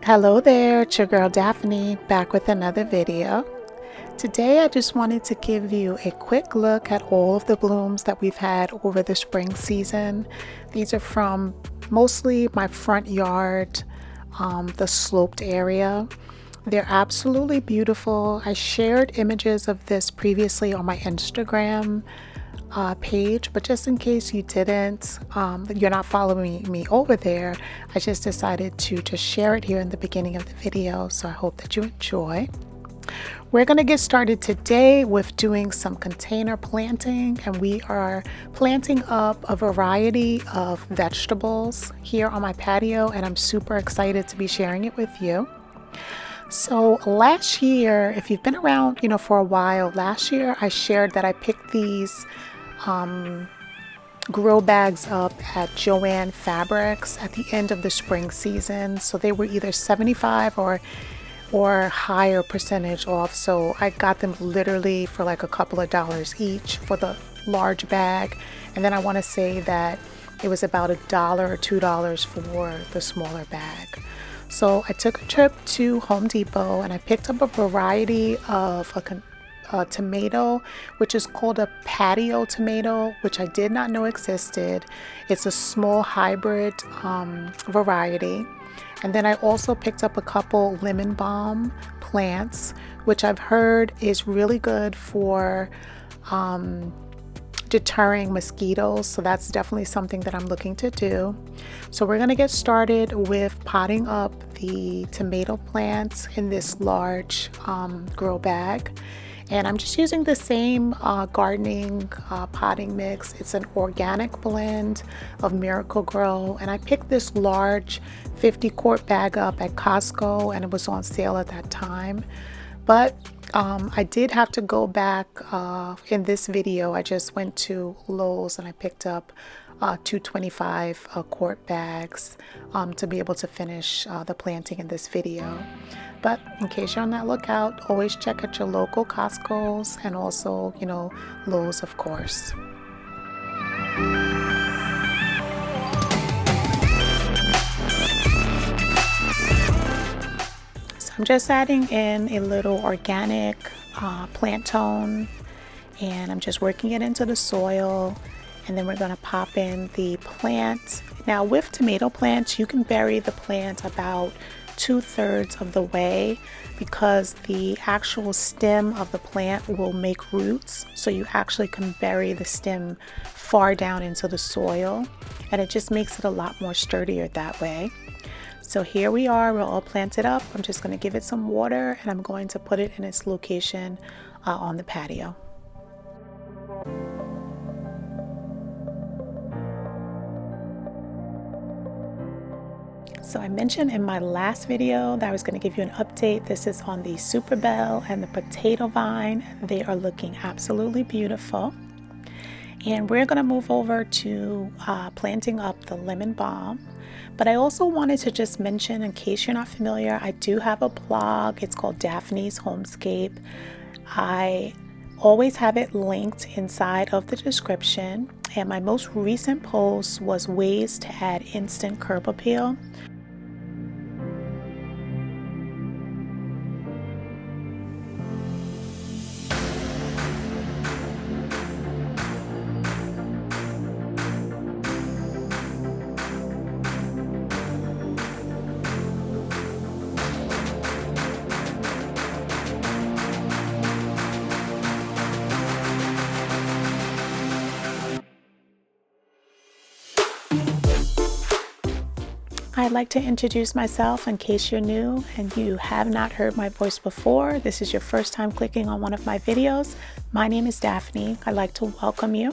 Hello there, it's your girl Daphne back with another video. Today I just wanted to give you a quick look at all of the blooms that we've had over the spring season. These are from mostly my front yard, the sloped area. They're absolutely beautiful. I shared images of this previously on my Instagram page, but just in case you didn't, you're not following me over there, I just decided to just share it here in the beginning of the video, so I hope that you enjoy. We're going to get started today with doing some container planting, and we are planting up a variety of vegetables here on my patio, and I'm super excited to be sharing it with you. So last year, if you've been around, for a while, last year I shared that I picked these grow bags up at Joann Fabrics at the end of the spring season. So they were either 75 or higher percentage off. So I got them literally for like a couple of dollars each for the large bag. And then I want to say that it was about $1 or $2 for the smaller bag. So I took a trip to Home Depot and I picked up a variety of a tomato, which is called a Patio tomato, which I did not know existed. It's a small hybrid variety. And then I also picked up a couple lemon balm plants, which I've heard is really good for deterring mosquitoes, so that's definitely something that I'm looking to do. So we're going to get started with potting up the tomato plants in this large grow bag, and I'm just using the same gardening potting mix. It's an organic blend of Miracle-Gro, and I picked this large 50-quart bag up at Costco, and it was on sale at that time. But I did have to go back in this video. I just went to Lowe's and I picked up 225 quart bags to be able to finish the planting in this video. But in case you're on that lookout, always check at your local Costco's and also, Lowe's, of course. I'm just adding in a little organic plant tone, and I'm just working it into the soil, and then we're going to pop in the plant. Now with tomato plants, you can bury the plant about 2/3 of the way because the actual stem of the plant will make roots, so you actually can bury the stem far down into the soil, and it just makes it a lot more sturdier that way. So here we are, we're all planted up. I'm just going to give it some water and I'm going to put it in its location on the patio. So I mentioned in my last video that I was going to give you an update. This is on the Super Bell and the potato vine. They are looking absolutely beautiful. And we're going to move over to planting up the lemon balm. But I also wanted to just mention, in case you're not familiar, I do have a blog. It's called Daphne's Homescape. I always have it linked inside of the description. And my most recent post was ways to add instant curb appeal. I'd like to introduce myself in case you're new and you have not heard my voice before. This is your first time clicking on one of my videos. My name is Daphne. I'd like to welcome you.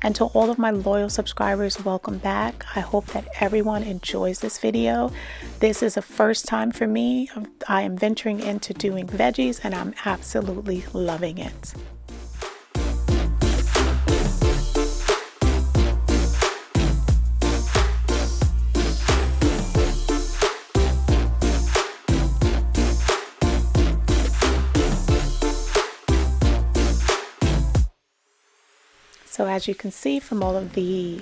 And to all of my loyal subscribers, welcome back. I hope that everyone enjoys this video. This is a first time for me. I am venturing into doing veggies and I'm absolutely loving it. So as you can see from all of the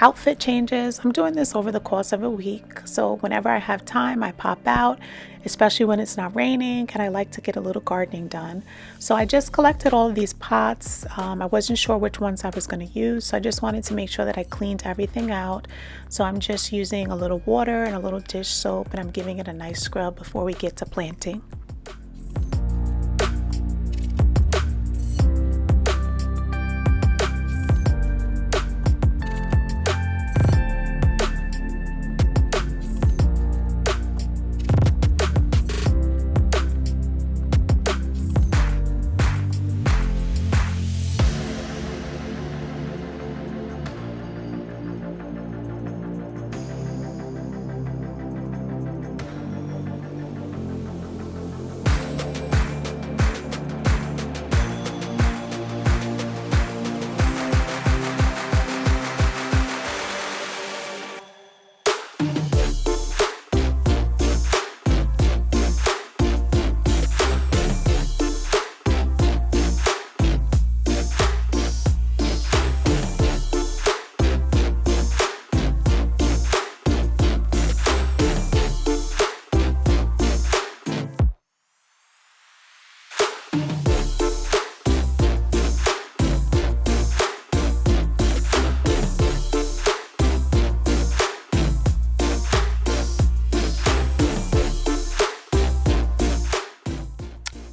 outfit changes, I'm doing this over the course of a week. So whenever I have time, I pop out, especially when it's not raining, and I like to get a little gardening done. So I just collected all of these pots. I wasn't sure which ones I was going to use, so I just wanted to make sure that I cleaned everything out. So I'm just using a little water and a little dish soap, and I'm giving it a nice scrub before we get to planting.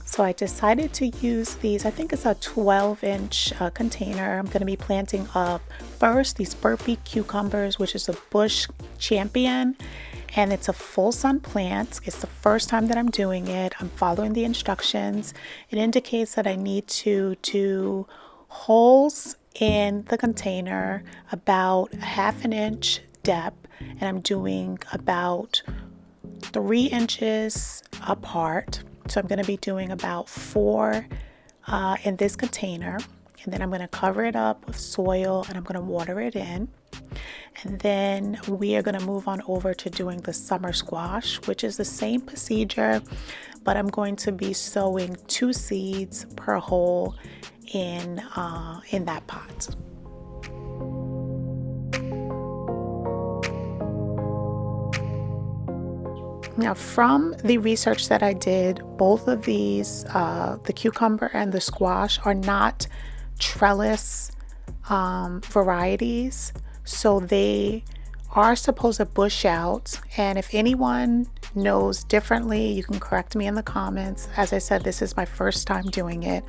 So I decided to use these, I think it's a 12-inch container. I'm going to be planting up first these burpee cucumbers, which is a bush champion, and it's a full sun plant. It's the first time that I'm doing it. I'm following the instructions. It indicates that I need to do holes in the container about 1/2 inch depth, and I'm doing about 3 inches apart. So I'm going to be doing about 4 in this container, and then I'm going to cover it up with soil and I'm going to water it in. And then we are going to move on over to doing the summer squash, which is the same procedure, but I'm going to be sowing 2 seeds per hole in that pot. Now, from the research that I did, both of these, the cucumber and the squash, are not trellis varieties, so they are supposed to bush out. And if anyone knows differently, you can correct me in the comments. As I said, this is my first time doing it,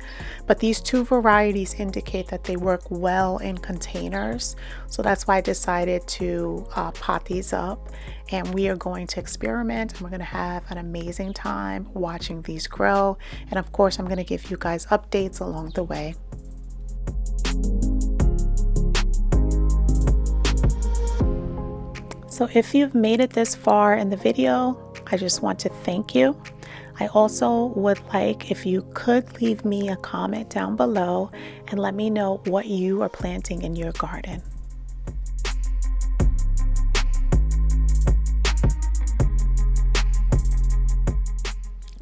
but these 2 varieties indicate that they work well in containers. So that's why I decided to pot these up, and we are going to experiment, and we're going to have an amazing time watching these grow. And of course, I'm going to give you guys updates along the way. So if you've made it this far in the video, I just want to thank you. I also would like if you could leave me a comment down below and let me know what you are planting in your garden.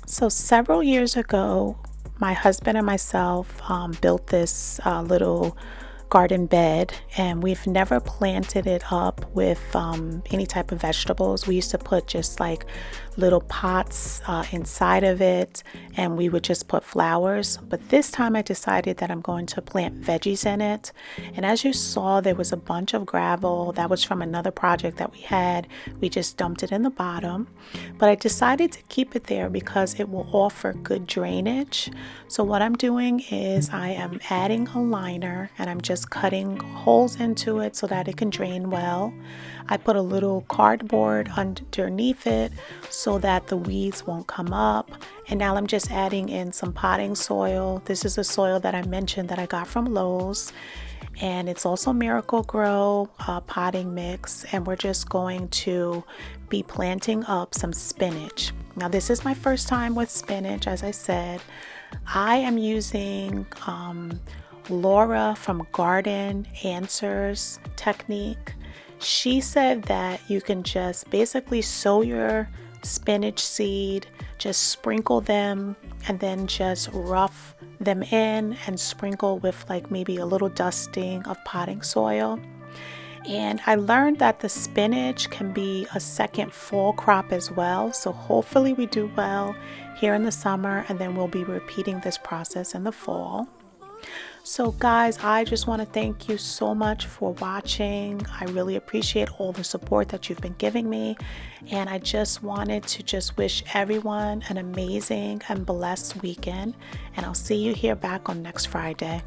So several years ago, my husband and myself built this little garden bed, and we've never planted it up with any type of vegetables. We used to put just like little pots inside of it, and we would just put flowers. But this time I decided that I'm going to plant veggies in it. And as you saw, there was a bunch of gravel that was from another project that we had. We just dumped it in the bottom, but I decided to keep it there because it will offer good drainage. So what I'm doing is I am adding a liner, and I'm just cutting holes into it so that it can drain well. I put a little cardboard underneath it so that the weeds won't come up. And now I'm just adding in some potting soil. This is the soil that I mentioned that I got from Lowe's, and it's also Miracle-Gro potting mix. And we're just going to be planting up some spinach. Now this is my first time with spinach. As I said, I am using Laura from Garden Answers technique. She said that you can just basically sow your spinach seed, just sprinkle them, and then just rough them in and sprinkle with like maybe a little dusting of potting soil. And I learned that the spinach can be a second fall crop as well. So hopefully we do well here in the summer, and then we'll be repeating this process in the fall. So guys, I just want to thank you so much for watching. I really appreciate all the support that you've been giving me. And I just wanted to just wish everyone an amazing and blessed weekend. And I'll see you here back on next Friday.